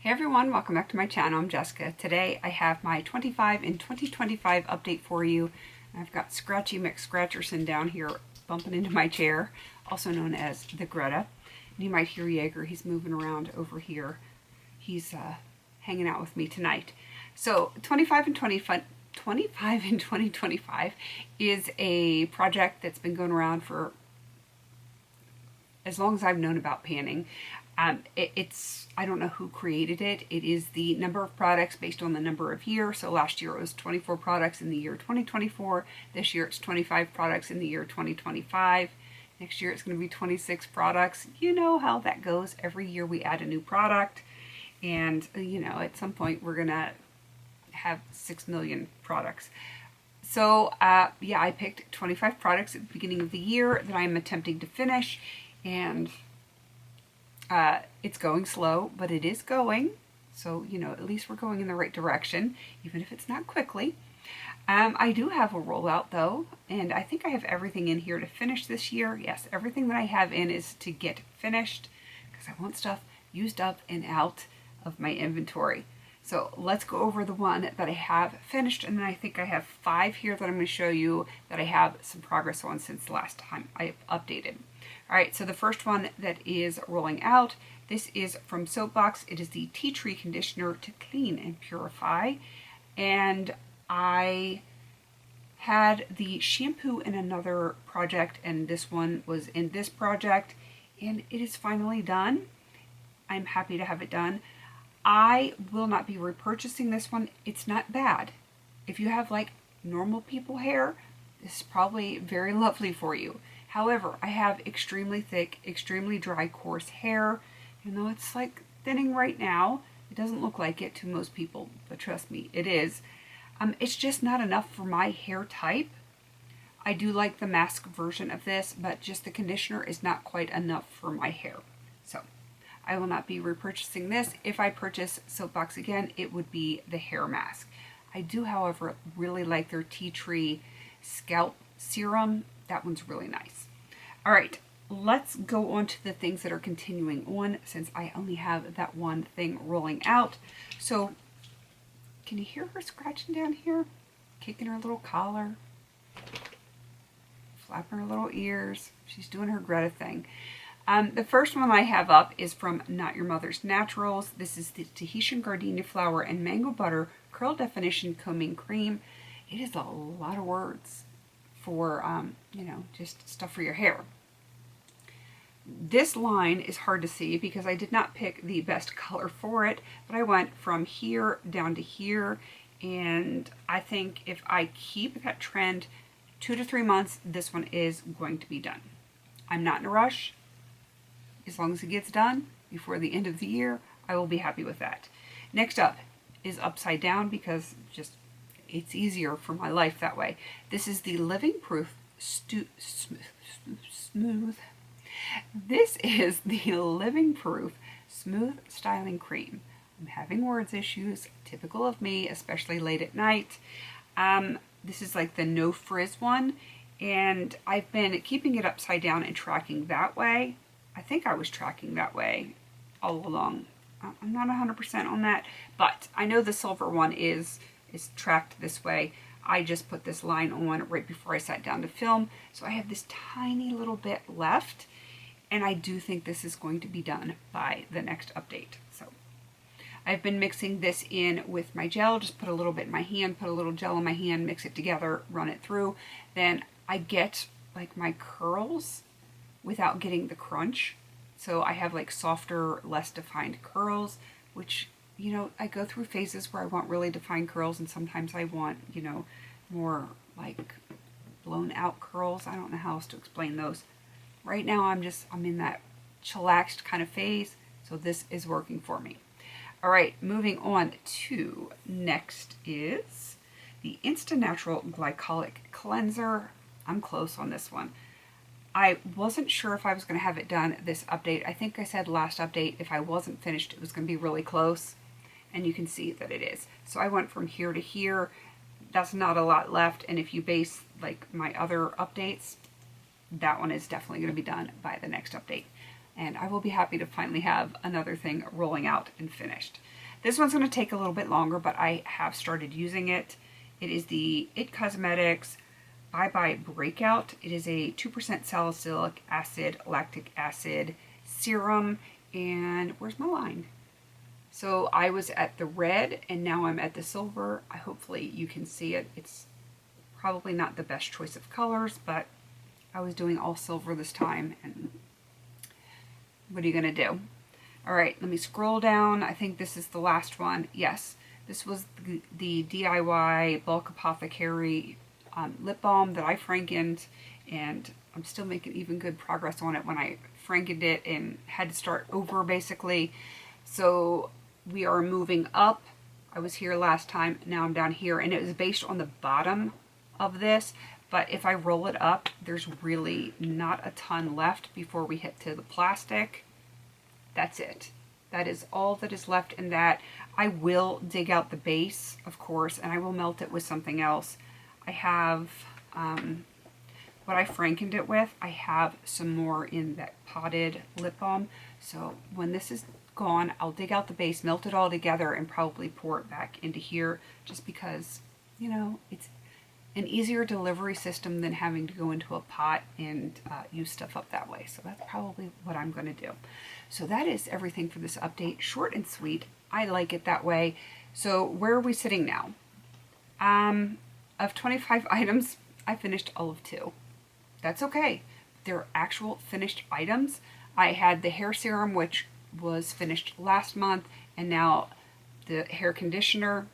Hey everyone, welcome back to my channel. I'm Jessica. Today I have my 25 in 2025 update for you. I've got Scratchy McScratcherson down here bumping into my chair, also known as the Greta. And you might hear Jaeger, he's moving around over here. He's hanging out with me tonight. So 25 in 2025 is a project that's been going around for as long as I've known about panning. I don't know who created it. It is the number of products based on the number of years. So last year it was 24 products in the year 2024. This year it's 25 products in the year 2025. Next year it's going to be 26 products. You know how that goes. Every year we add a new product. And, you know, at some point we're going to have 6 million products. So, yeah, I picked 25 products at the beginning of the year that I'm attempting to finish. And it's going slow, but it is going. So, you know, at least we're going in the right direction, even if it's not quickly. I do have a rollout though, and I think I have everything in here to finish this year. Yes, everything that I have in is to get finished because I want stuff used up and out of my inventory. So let's go over the one that I have finished, and then I think I have 5 here that I'm going to show you that I have some progress on since the last time I updated. All right, so the first one that is rolling out, this is from Soapbox. It is the Tea Tree Conditioner to Clean and Purify. And I had the shampoo in another project, and this one was in this project, and it is finally done. I'm happy to have it done. I will not be repurchasing this one. It's not bad. If you have like normal people hair, this is probably very lovely for you. However, I have extremely thick, extremely dry, coarse hair. You know, it's like thinning right now. It doesn't look like it to most people, but trust me, it is. It's just not enough for my hair type. I do like the mask version of this, but just the conditioner is not quite enough for my hair. So I will not be repurchasing this. If I purchase Soapbox again, it would be the hair mask. I do, however, really like their tea tree scalp serum. That one's really nice. All right, let's go on to the things that are continuing on since I only have that one thing rolling out. So can you hear her scratching down here? Kicking her little collar, flapping her little ears. She's doing her Greta thing. The first one I have up is from Not Your Mother's Naturals. This is the Tahitian Gardenia Flower and Mango Butter Curl Definition Combing Cream. It is a lot of words for, you know, just stuff for your hair. This line is hard to see because I did not pick the best color for it, but I went from here down to here, and I think if I keep that trend 2 to 3 months, this one is going to be done. I'm not in a rush. As long as it gets done before the end of the year, I will be happy with that. Next up is Upside Down because just it's easier for my life that way. This is the Living Proof Smooth. This is the Living Proof Smooth Styling Cream. I'm having words issues, typical of me, especially late at night. This is like the no frizz one, and I've been keeping it upside down and tracking that way. I think I was tracking that way all along. I'm not 100% on that, but I know the silver one is tracked this way. I just put this line on right before I sat down to film, so I have this tiny little bit left, and I do think this is going to be done by the next update. So I've been mixing this in with my gel, just put a little bit in my hand, put a little gel in my hand, mix it together, run it through. Then I get like my curls without getting the crunch. So I have like softer, less defined curls, which, you know, I go through phases where I want really defined curls, and sometimes I want, you know, more like blown out curls. I don't know how else to explain those. Right now I'm in that chillaxed kind of phase, so this is working for me. All right, moving on to next is the Insta Natural Glycolic Cleanser. I'm close on this one. I wasn't sure if I was going to have it done this update. I think I said last update if I wasn't finished it was going to be really close, and you can see that it is. So I went from here to here. That's not a lot left, and if you base like my other updates, that one is definitely going to be done by the next update. And I will be happy to finally have another thing rolling out and finished. This one's going to take a little bit longer, but I have started using it. It is the It Cosmetics Bye Bye Breakout. It is a 2% salicylic acid, lactic acid serum. And where's my line? So I was at the red and now I'm at the silver. Hopefully you can see it. It's probably not the best choice of colors, but I was doing all silver this time, and what are you gonna do? All right, let me scroll down. I think this is the last one. Yes, this was the DIY Bulk Apothecary lip balm that I frankened, and I'm still making even good progress on it when I frankened it and had to start over basically. So we are moving up. I was here last time, now I'm down here, and it was based on the bottom of this, but if I roll it up, there's really not a ton left before we hit to the plastic. That's it. That is all that is left in that. I will dig out the base, of course, and I will melt it with something else. I have what I frankened it with. I have some more in that potted lip balm. So when this is gone, I'll dig out the base, melt it all together, and probably pour it back into here, just because, you know, it's an easier delivery system than having to go into a pot and use stuff up that way. So that's probably what I'm going to do. So that is everything for this update. Short and sweet. I like it that way. So where are we sitting now? Of 25 items, I finished all of 2. That's okay. They're actual finished items. I had the hair serum, which was finished last month, and now the hair conditioner.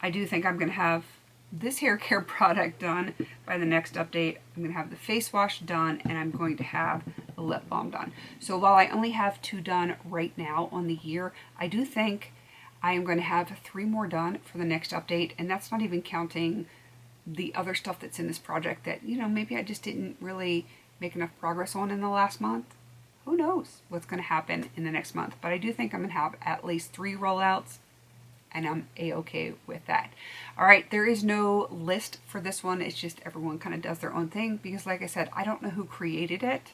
I do think I'm going to have this hair care product done by the next update. I'm going to have the face wash done, and I'm going to have the lip balm done. So while I only have 2 done right now on the year, I do think I am going to have 3 more done for the next update, and that's not even counting the other stuff that's in this project that, you know, maybe I just didn't really make enough progress on in the last month. Who knows what's going to happen in the next month, but I do think I'm going to have at least 3 rollouts, and I'm a-okay with that. All right, there is no list for this one. It's just everyone kind of does their own thing because, like I said, I don't know who created it.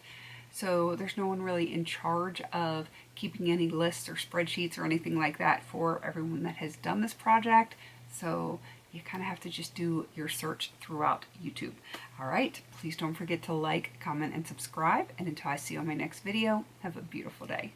So there's no one really in charge of keeping any lists or spreadsheets or anything like that for everyone that has done this project. So you kind of have to just do your search throughout YouTube. All right, please don't forget to like, comment, and subscribe. And until I see you on my next video, have a beautiful day.